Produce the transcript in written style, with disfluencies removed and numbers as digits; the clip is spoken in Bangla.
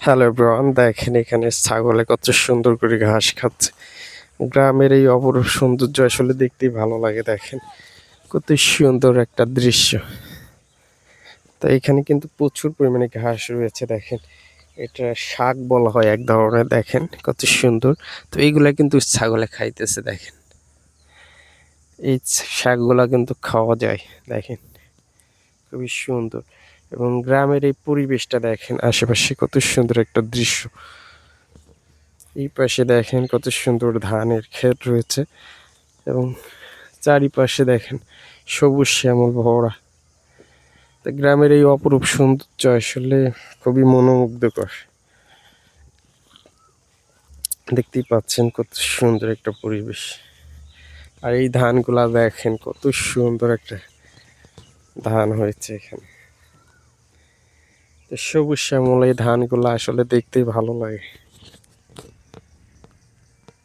হ্যালো এভরিওয়ান, দেখেন এখানে ছাগলে কত সুন্দর করে ঘাস খাচ্ছে। গ্রামের এই অপরূপ সৌন্দর্য আসলে দেখতেই ভালো লাগে। দেখেন কত সুন্দর একটা দৃশ্য। তো এখানে কিন্তু প্রচুর পরিমাণে ঘাস রয়েছে। দেখেন এটা শাক বলা হয় এক ধরনের। দেখেন কত সুন্দর। তো এইগুলা কিন্তু ছাগলে খাইতেছে। দেখেন এই শাকগুলা কিন্তু খাওয়া যায়। দেখেন খুবই সুন্দর, এবং গ্রামের এই পরিবেশটা দেখেন, আশেপাশে কত সুন্দর একটা দৃশ্য। এই পাশে দেখেন কত সুন্দর ধানের ক্ষেত রয়েছে, এবং চারিপাশে দেখেন সবুজ শ্যামল ভরা। তা গ্রামের এই অপরূপ সৌন্দর্য আসলে খুবই মনোমুগ্ধকর। দেখতেই পাচ্ছেন কত সুন্দর একটা পরিবেশ। আর এই ধানগুলা দেখেন কত সুন্দর একটা ধান হয়েছে এখানে। তো সবুজ শ্যামল এই ধানগুলা আসলে দেখতেই ভালো লাগে।